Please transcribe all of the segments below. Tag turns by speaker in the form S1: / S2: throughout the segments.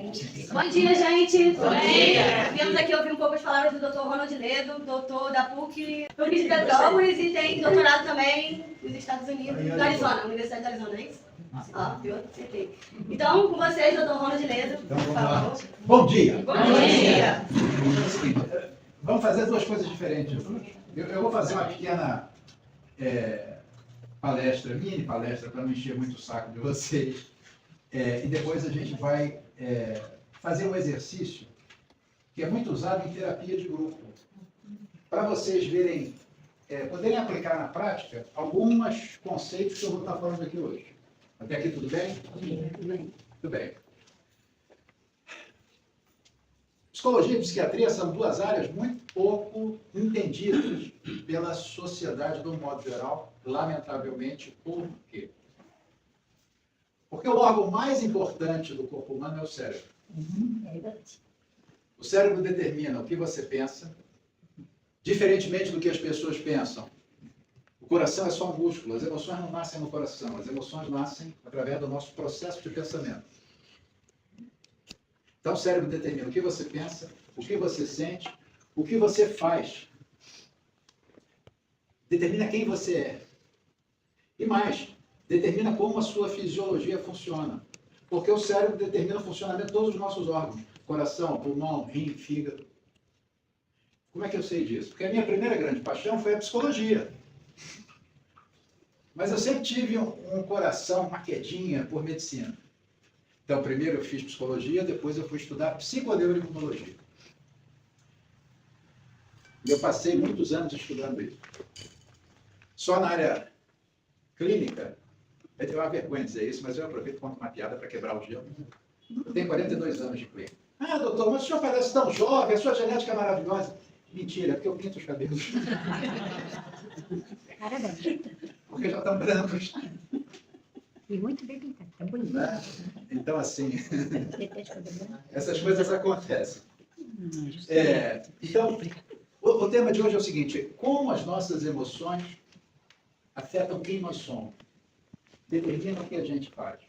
S1: Bom dia, gente!
S2: Bom dia!
S1: Viemos aqui ouvir um pouco as palavras do Dr. Ronald Ledo, doutor da PUC, de Petrópolis, e tem doutorado também nos Estados Unidos, do Arizona, Universidade do Arizona, é isso? Ó, viu? Acertei. Então, com vocês, Dr. Ronald Ledo,
S3: Então,
S1: por
S3: vamos lá.
S1: favor.
S3: Bom dia!
S1: Bom dia!
S3: É o seguinte, vamos fazer duas coisas diferentes. Eu vou fazer uma pequena palestra, mini palestra, para não encher muito o saco de vocês. E depois a gente vai fazer um exercício que é muito usado em terapia de grupo. Para vocês verem, poderem aplicar na prática alguns conceitos que eu vou estar falando aqui hoje. Até aqui tudo bem? Tudo bem. Psicologia e psiquiatria são duas áreas muito pouco entendidas pela sociedade de um modo geral, lamentavelmente. Por quê? Porque o órgão mais importante do corpo humano é o cérebro. O cérebro determina o que você pensa, diferentemente do que as pessoas pensam. O coração é só um músculo, as emoções não nascem no coração, as emoções nascem através do nosso processo de pensamento. Então o cérebro determina o que você pensa, o que você sente, o que você faz. Determina quem você é. E mais, determina como a sua fisiologia funciona. Porque o cérebro determina o funcionamento de todos os nossos órgãos. Coração, pulmão, rim, fígado. Como é que eu sei disso? Porque a minha primeira grande paixão foi a psicologia. Mas eu sempre tive um coração, uma quedinha por medicina. Então, primeiro eu fiz psicologia, depois eu fui estudar psiconeuroimunologia. E eu passei muitos anos estudando isso. Só na área clínica, eu tenho uma vergonha de dizer isso, mas eu aproveito como uma piada para quebrar o gelo. Eu tenho 42 anos de clínica. Ah, doutor, mas o senhor parece tão jovem, a sua genética é maravilhosa. Mentira, é porque eu pinto os cabelos.
S2: Parabéns.
S3: Porque já estão brancos.
S2: E muito bem pintado, tá bonito.
S3: Né? Então, assim,
S2: Detesto cabelo branco.
S3: essas coisas acontecem. Então, o tema de hoje é o seguinte: como as nossas emoções afetam quem nós somos, determinam o que a gente faz.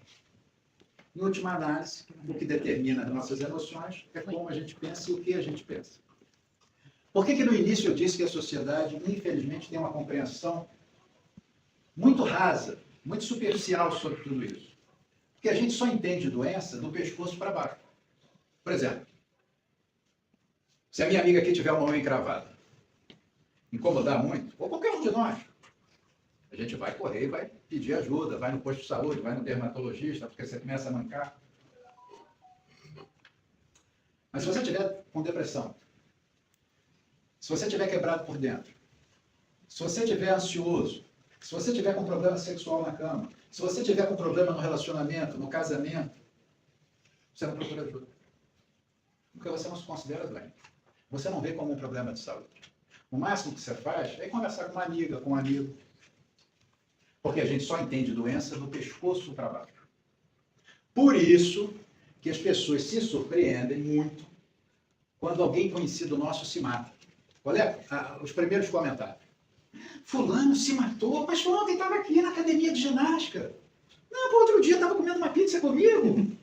S3: Em última análise, o que determina as nossas emoções é como a gente pensa e o que a gente pensa. Por que no início eu disse que a sociedade, infelizmente, tem uma compreensão muito rasa, muito superficial sobre tudo isso? Porque a gente só entende doença do pescoço para baixo. Por exemplo, se a minha amiga aqui tiver uma unha encravada, incomodar muito, ou qualquer um de nós, a gente vai correr e vai pedir ajuda, vai no posto de saúde, vai no dermatologista, porque você começa a mancar. Mas se você tiver com depressão, se você tiver quebrado por dentro, se você tiver ansioso, se você tiver com problema sexual na cama, se você tiver com problema no relacionamento, no casamento, você não procura ajuda. Porque você não se considera doente. Você não vê como um problema de saúde. O máximo que você faz é conversar com uma amiga, com um amigo. Porque a gente só entende doença do pescoço para baixo. Por isso que as pessoas se surpreendem muito quando alguém conhecido nosso se mata. Olha os primeiros comentários. Fulano se matou, mas foi ontem estava aqui na academia de ginástica. Não, pô, outro dia estava comendo uma pizza comigo.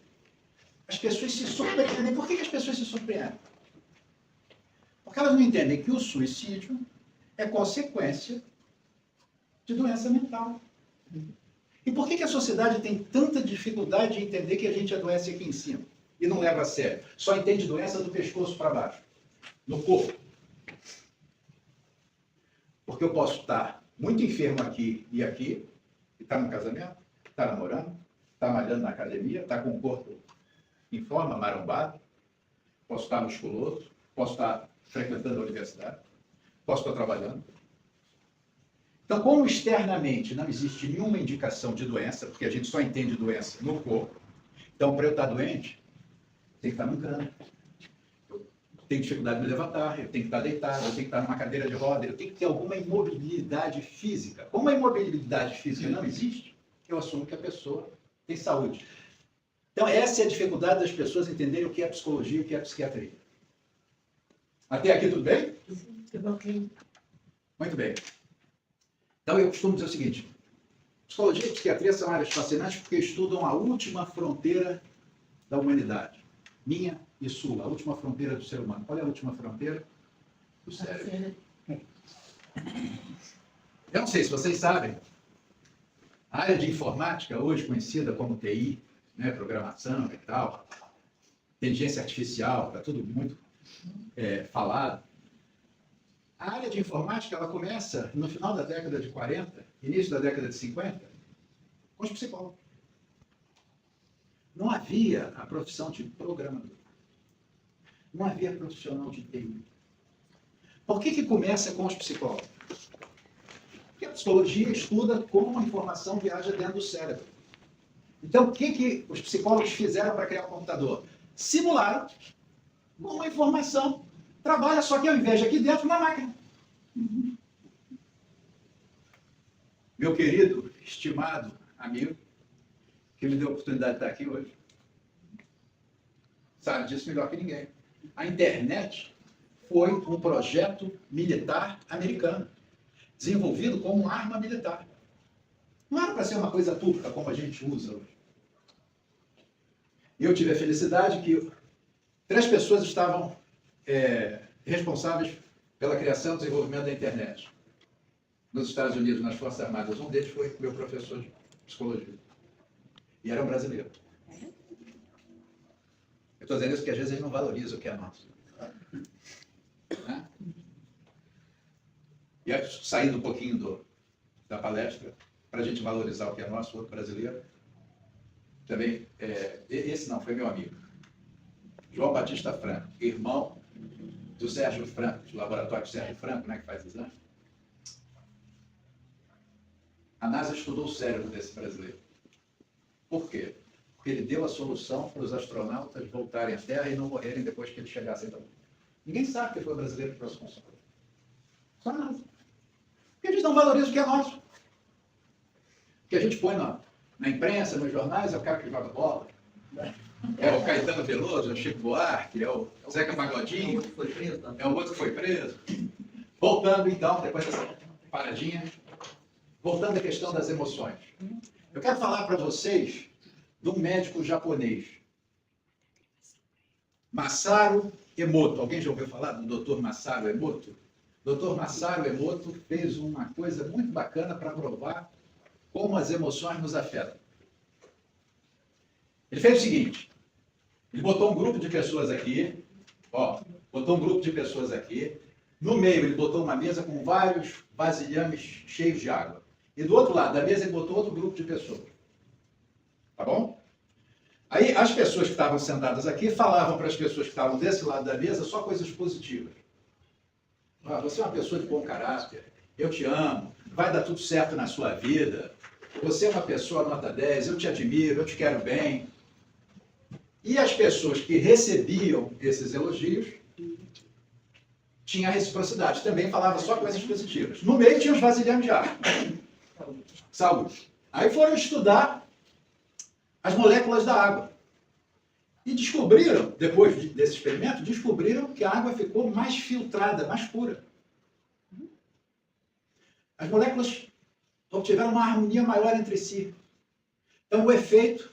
S3: As pessoas se surpreendem. Por que as pessoas se surpreendem? Porque elas não entendem que o suicídio é consequência de doença mental. E por que a sociedade tem tanta dificuldade de entender que a gente adoece aqui em cima? E não leva a sério. Só entende doença do pescoço para baixo. No corpo. Porque eu posso estar muito enfermo aqui e aqui, e estar no casamento, estar namorando, estar malhando na academia, estar com o corpo em forma, marombado, posso estar musculoso, posso estar frequentando a universidade, posso estar trabalhando. Então, como externamente não existe nenhuma indicação de doença, porque a gente só entende doença no corpo, então, para eu estar doente, tem que estar num cama. Eu tenho dificuldade de me levantar, eu tenho que estar deitado, eu tenho que estar numa cadeira de roda, eu tenho que ter alguma imobilidade física. Como a imobilidade física não existe, eu assumo que a pessoa tem saúde. Então, essa é a dificuldade das pessoas entenderem o que é psicologia e o que é psiquiatria. Até aqui tudo bem? Muito bem. Então, eu costumo dizer o seguinte: psicologia e psiquiatria são áreas fascinantes porque estudam a última fronteira da humanidade. minha e sua, a última fronteira do ser humano. Qual é a última fronteira? O cérebro. Eu não sei se vocês sabem, a área de informática, hoje conhecida como TI, né, programação e tal, inteligência artificial, está tudo muito falado. A área de informática ela começa no final da década de 40, início da década de 50, com os psicólogos. Não havia a profissão de programador. Não havia profissional de TI. Por que começa com os psicólogos? Porque a psicologia estuda como a informação viaja dentro do cérebro. Então, o que os psicólogos fizeram para criar o computador? Simularam como a informação trabalha, só que ao invés de aqui dentro, na máquina. Meu querido, estimado amigo, que me deu a oportunidade de estar aqui hoje, sabe disso melhor que ninguém. A internet foi um projeto militar americano, desenvolvido como arma militar. Não era para ser uma coisa pública como a gente usa hoje. Eu tive a felicidade que 3 pessoas estavam responsáveis pela criação e desenvolvimento da internet. Nos Estados Unidos, nas Forças Armadas. Um deles foi meu professor de psicologia. E era um brasileiro. Eu estou dizendo isso porque às vezes eles não valorizam o que é nosso. Né? E aí, saindo um pouquinho da palestra, para a gente valorizar o que é nosso, outro brasileiro, também, esse não, foi meu amigo. João Batista Franco, irmão do Sérgio Franco, do laboratório Sérgio Franco, né, que faz exame. A NASA estudou o cérebro desse brasileiro. Por quê? Porque ele deu a solução para os astronautas voltarem à Terra e não morrerem depois que eles chegassem da Lua. Ninguém sabe que foi o brasileiro que trouxe o consolo. Só a NASA. Porque a gente não valoriza o que é nosso. O que a gente põe na imprensa, nos jornais, é o cara que joga bola. É o Caetano Veloso, é o Chico Buarque, é o Zeca Pagodinho, é o outro que foi preso. Voltando, então, depois dessa paradinha, voltando à questão das emoções. Eu quero falar para vocês de um médico japonês, Masaru Emoto. Alguém já ouviu falar do Dr. Masaru Emoto? O Dr. Masaru Emoto fez uma coisa muito bacana para provar como as emoções nos afetam. Ele fez o seguinte, ele botou um grupo de pessoas aqui, no meio ele botou uma mesa com vários vasilhames cheios de água. E do outro lado da mesa ele botou outro grupo de pessoas. Tá bom? Aí as pessoas que estavam sentadas aqui falavam para as pessoas que estavam desse lado da mesa só coisas positivas. Você é uma pessoa de bom caráter, eu te amo, vai dar tudo certo na sua vida, você é uma pessoa nota 10, eu te admiro, eu te quero bem. E as pessoas que recebiam esses elogios tinham a reciprocidade, também falava só coisas positivas. No meio tinha os vasilhames de água. Saúde. Aí foram estudar as moléculas da água. E descobriram, depois desse experimento, descobriram que a água ficou mais filtrada, mais pura. As moléculas obtiveram uma harmonia maior entre si. Então, o efeito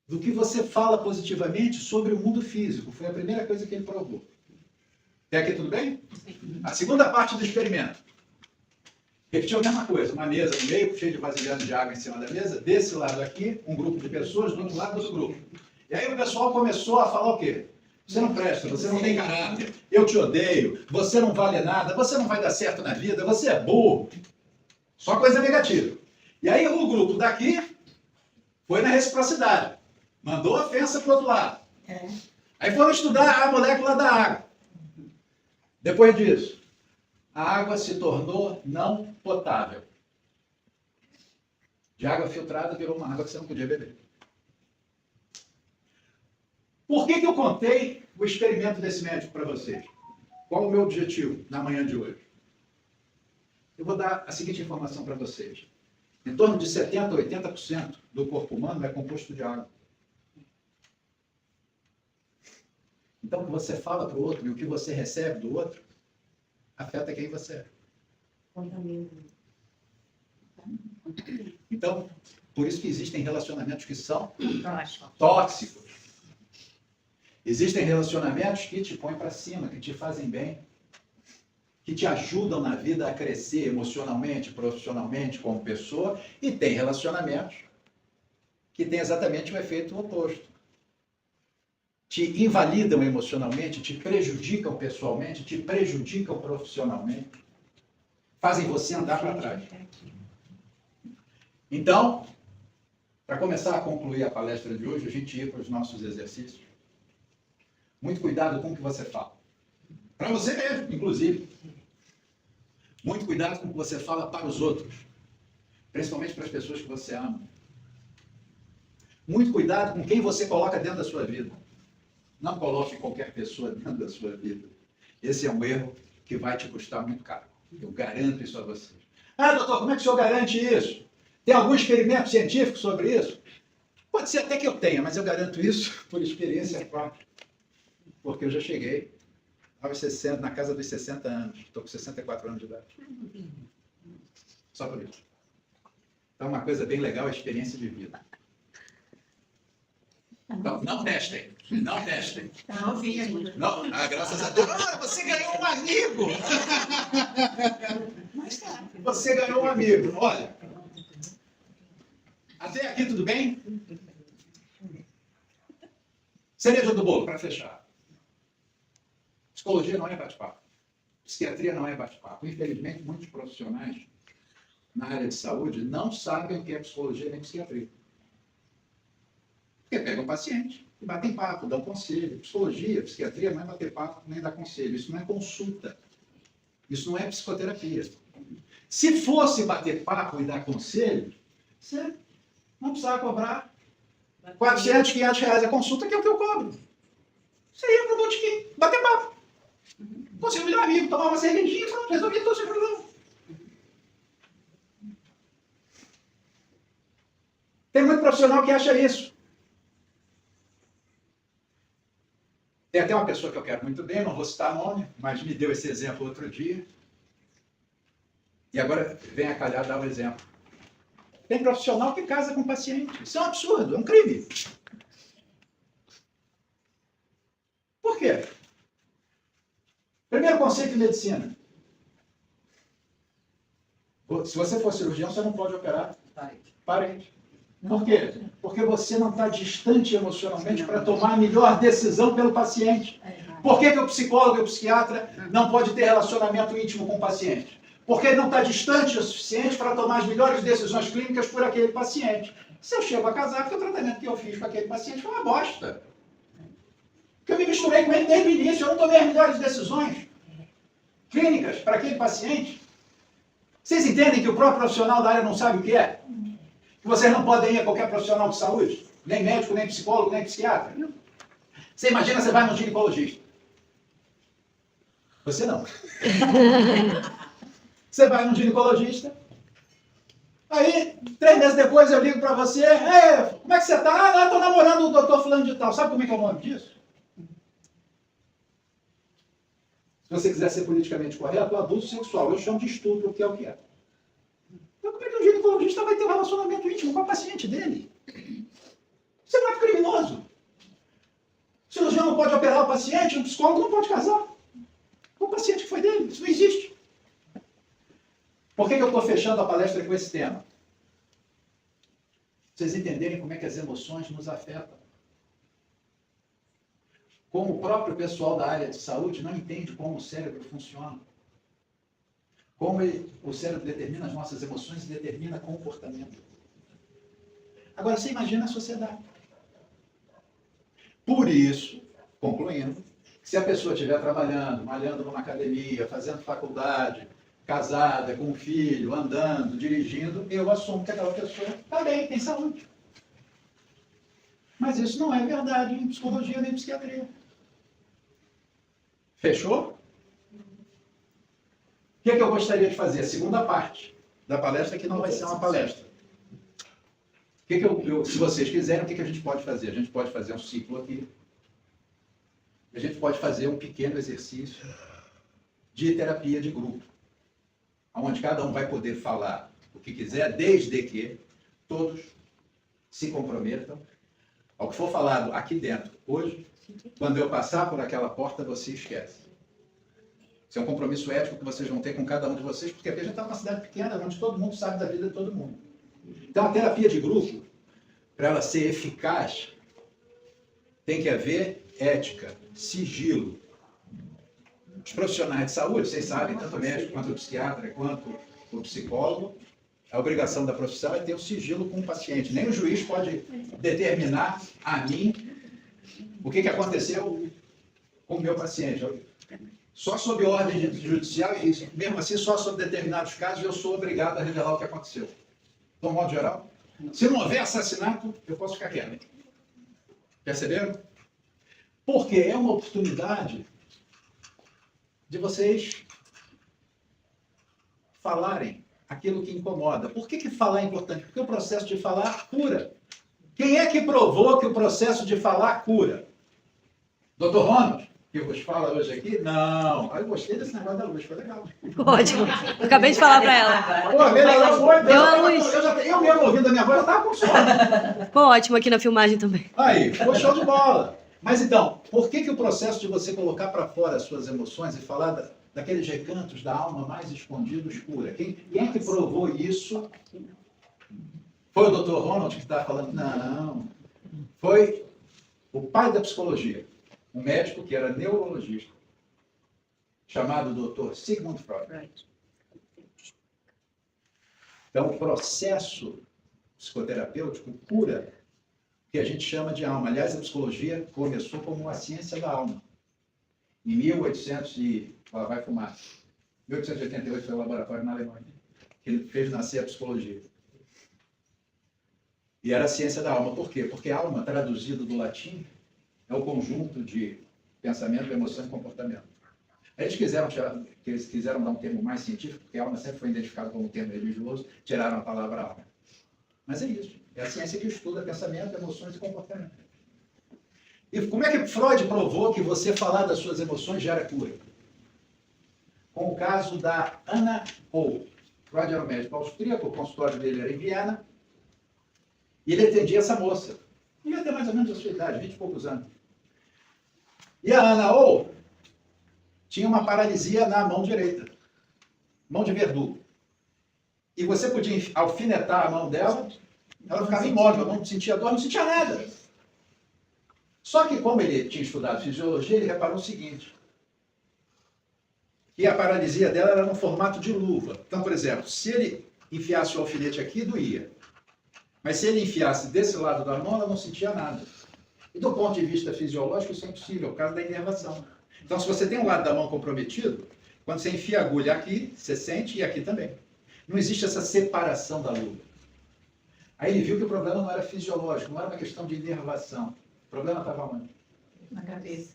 S3: do que você fala positivamente sobre o mundo físico foi a primeira coisa que ele provou. Até aqui tudo bem? A segunda parte do experimento. Repetiu a mesma coisa, uma mesa no meio, cheia de vasilhames de água em cima da mesa, desse lado aqui, um grupo de pessoas, do outro lado, outro grupo. E aí o pessoal começou a falar o quê? Você não presta, você não tem caráter, eu te odeio, você não vale nada, você não vai dar certo na vida, você é burro. Só coisa negativa. E aí o grupo daqui foi na reciprocidade. Mandou a ofensa para o outro lado. Aí foram estudar a molécula da água. Depois disso, a água se tornou não potável. De água filtrada virou uma água que você não podia beber. Por que eu contei o experimento desse médico para vocês? Qual o meu objetivo na manhã de hoje? Eu vou dar a seguinte informação para vocês. Em torno de 70% a 80% do corpo humano é composto de água. Então, o que você fala para o outro e o que você recebe do outro afeta quem você é. Então, por isso que existem relacionamentos que são tóxicos. Existem relacionamentos que te põem para cima, que te fazem bem, que te ajudam na vida a crescer emocionalmente, profissionalmente, como pessoa, e tem relacionamentos que têm exatamente o efeito oposto. Te invalidam emocionalmente, te prejudicam pessoalmente, te prejudicam profissionalmente, fazem você andar para trás. Então, para começar a concluir a palestra de hoje, a gente ir para os nossos exercícios. Muito cuidado com o que você fala. Para você mesmo, inclusive. Muito cuidado com o que você fala para os outros. Principalmente para as pessoas que você ama. Muito cuidado com quem você coloca dentro da sua vida. Não coloque qualquer pessoa dentro da sua vida. Esse é um erro que vai te custar muito caro. Eu garanto isso a vocês. Ah, doutor, como é que o senhor garante isso? Tem algum experimento científico sobre isso? Pode ser até que eu tenha, mas eu garanto isso por experiência própria. Porque eu já cheguei aos 60, na casa dos 60 anos. Estou com 64 anos de idade. Só por isso. Então, uma coisa bem legal é a experiência de vida. Então, não testem. Não testem. Não, graças a Deus. Ah, você ganhou um amigo! Você ganhou um amigo. Olha. Até aqui tudo bem? Cereja do bolo, para fechar. Psicologia não é bate-papo. Psiquiatria não é bate-papo. Infelizmente, muitos profissionais na área de saúde não sabem o que é psicologia nem psiquiatria. Porque pegam paciente e batem papo, dão conselho. Psicologia, psiquiatria não é bater papo nem dar conselho. Isso não é consulta. Isso não é psicoterapia. Se fosse bater papo e dar conselho, você não precisava cobrar 400, 500 reais a consulta, que é o que eu cobro. Você ia para o botequim, bater papo. Conseguiu um melhor amigo, tomar uma cervejinha, pronto, resolvia todo o seu problema. Tem muito profissional que acha isso. Tem até uma pessoa que eu quero muito bem, não vou citar nome, mas me deu esse exemplo outro dia. E agora vem a calhar dar um exemplo. Tem profissional que casa com paciente. Isso é um absurdo, é um crime. Por quê? Primeiro conceito de medicina. Se você for cirurgião, você não pode operar parente. Por quê? Porque você não está distante emocionalmente para tomar a melhor decisão pelo paciente. Por que o psicólogo e o psiquiatra não podem ter relacionamento íntimo com o paciente? Porque ele não está distante o suficiente para tomar as melhores decisões clínicas por aquele paciente. Se eu chego a casar, porque o tratamento que eu fiz com aquele paciente foi uma bosta. Porque eu me misturei com ele desde o início, eu não tomei as melhores decisões clínicas para aquele paciente. Vocês entendem que o próprio profissional da área não sabe o que é? Que vocês não podem ir a qualquer profissional de saúde? Nem médico, nem psicólogo, nem psiquiatra. Você imagina, você vai no ginecologista. Você não. Você vai no ginecologista. Aí, 3 meses depois eu ligo para você. Como é que você está? Ah, estou namorando o doutor fulano de tal. Sabe como é que é o nome disso? Se você quiser ser politicamente correto, o abuso sexual. Eu chamo de estupro, que é o que é. Então, como é que um ginecologista vai ter um relacionamento íntimo com a paciente dele? Isso é um ato criminoso. O cirurgião não pode operar o paciente, o psicólogo não pode casar com o paciente que foi dele. Isso não existe. Por que eu estou fechando a palestra com esse tema? Vocês entenderem como é que as emoções nos afetam. Como o próprio pessoal da área de saúde não entende como o cérebro funciona. Como o cérebro determina as nossas emoções e determina comportamento. Agora, você imagina a sociedade. Por isso, concluindo, se a pessoa estiver trabalhando, malhando numa academia, fazendo faculdade, casada, com um filho, andando, dirigindo, eu assumo que aquela pessoa está bem, tem saúde. Mas isso não é verdade em psicologia nem em psiquiatria. Fechou? O que eu gostaria de fazer? A segunda parte da palestra, que não vai ser uma palestra. Se vocês quiserem, o que a gente pode fazer? A gente pode fazer um ciclo aqui. A gente pode fazer um pequeno exercício de terapia de grupo, onde cada um vai poder falar o que quiser, desde que todos se comprometam Ao que for falado aqui dentro hoje, quando eu passar por aquela porta, você esquece. Isso é um compromisso ético que vocês vão ter com cada um de vocês, porque aqui a gente está numa cidade pequena, onde todo mundo sabe da vida de todo mundo. Então, a terapia de grupo, para ela ser eficaz, tem que haver ética, sigilo. Os profissionais de saúde, vocês sabem, tanto o médico, quanto o psiquiatra, quanto o psicólogo, a obrigação da profissão é ter o sigilo com o paciente. Nem o juiz pode determinar a mim o que aconteceu com o meu paciente. Só sob ordem judicial, e mesmo assim, só sob determinados casos, eu sou obrigado a revelar o que aconteceu. De um modo geral, se não houver assassinato, eu posso ficar quieto. Perceberam? Porque é uma oportunidade de vocês falarem aquilo que incomoda. Por que falar é importante? Porque o processo de falar cura. Quem é que provou que o processo de falar cura? Dr. Ronald, que vos fala hoje aqui? Não. Eu gostei desse negócio da luz, foi legal.
S2: Ótimo. Eu acabei de falar para ela.
S3: Pô, melhorou muito.
S2: Deu a luz.
S3: Eu mesmo ouvindo a minha voz, eu estava com sono.
S2: Ficou ótimo aqui na filmagem também.
S3: Aí, ficou show de bola. Mas então, por que o processo de você colocar para fora as suas emoções e falar daqueles recantos da alma mais escondidos cura? Quem é que provou isso? Foi o Dr. Ronald que está falando? Não. Foi o pai da psicologia, um médico que era neurologista, chamado Dr. Sigmund Freud. Então, o processo psicoterapêutico cura que a gente chama de alma. Aliás, a psicologia começou como a ciência da alma. Em 1888 foi o laboratório na Alemanha que ele fez nascer a psicologia. E era a ciência da alma. Por quê? Porque alma, traduzido do latim, é o conjunto de pensamento, emoção e comportamento. Eles quiseram dar um termo mais científico, porque a alma sempre foi identificada como um termo religioso, tiraram a palavra alma. Mas é isso. É a ciência que estuda pensamento, emoções e comportamento. E como é que Freud provou que você falar das suas emoções gera cura? Com o caso da Anna Pohl. Freud era um médico austríaco, o consultório dele era em Viena, e ele atendia essa moça. Devia ter mais ou menos a sua idade, 20 e poucos anos. E a Anna Pohl tinha uma paralisia na mão direita, mão de verdugo. E você podia alfinetar a mão dela, ela ficava imóvel, não sentia dor, não sentia nada. Só que como ele tinha estudado fisiologia, ele reparou o seguinte, que a paralisia dela era no formato de luva. Então, por exemplo, se ele enfiasse o alfinete aqui, doía. Mas se ele enfiasse desse lado da mão, ela não sentia nada. E do ponto de vista fisiológico, isso é impossível, por causa da inervação. Então, se você tem um lado da mão comprometido, quando você enfia a agulha aqui, você sente, e aqui também. Não existe essa separação da luva. Aí ele viu que o problema não era fisiológico, não era uma questão de inervação. O problema estava onde?
S4: Na cabeça.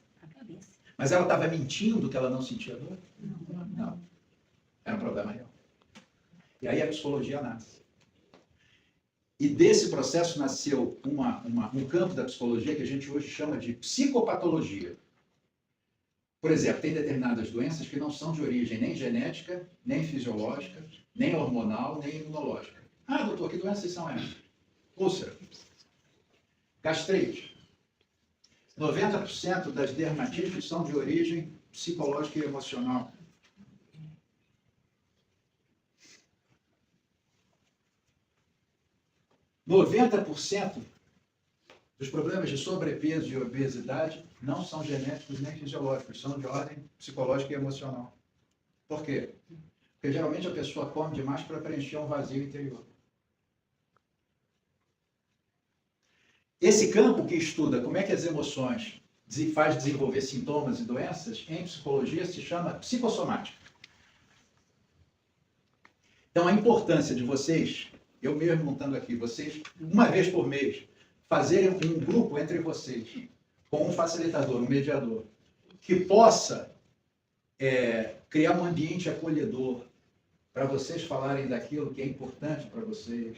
S3: Mas ela estava mentindo que ela não sentia dor? Não. Era um problema real. E aí a psicologia nasce. E desse processo nasceu um campo da psicologia que a gente hoje chama de psicopatologia. Por exemplo, tem determinadas doenças que não são de origem nem genética, nem fisiológica, nem hormonal, nem imunológica. Ah, doutor, que doenças são essas? Úlcera, gastrite. 90% das dermatites são de origem psicológica e emocional. % dos problemas de sobrepeso e obesidade não são genéticos nem fisiológicos, são de ordem psicológica e emocional. Por quê? Porque geralmente a pessoa come demais para preencher um vazio interior. Esse campo que estuda como é que as emoções faz desenvolver sintomas e doenças, em psicologia se chama psicossomática. Então a importância de vocês, eu mesmo montando aqui, vocês, uma vez por mês, fazerem um grupo entre vocês, com um facilitador, um mediador, que possa criar um ambiente acolhedor para vocês falarem daquilo que é importante para vocês,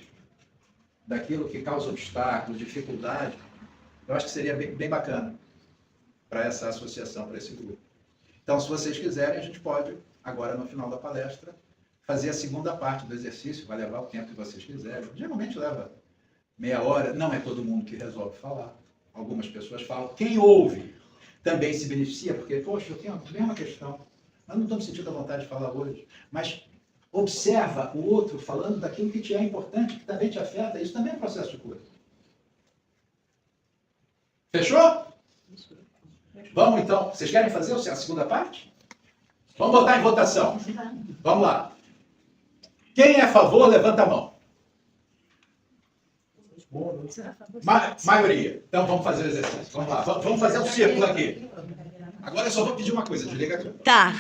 S3: daquilo que causa obstáculos, dificuldade, eu acho que seria bem bacana para essa associação, para esse grupo. Então, se vocês quiserem, a gente pode, agora no final da palestra, fazer a segunda parte do exercício, vai levar o tempo que vocês quiserem. Geralmente leva meia hora, não é todo mundo que resolve falar. algumas pessoas falam, quem ouve também se beneficia, porque, poxa, eu tenho a mesma questão, mas não estou me sentindo à vontade de falar hoje. Mas observa o outro falando daquilo que te é importante, que também te afeta, isso também é um processo de cura. Fechou? Vamos então, vocês querem fazer a segunda parte? Vamos botar em votação. Vamos lá. Quem é a favor, levanta a mão. Maioria. Então vamos fazer o exercício. Vamos lá. Vamos fazer um círculo aqui. Agora eu só vou pedir uma coisa. Desliga aqui.
S2: Tá.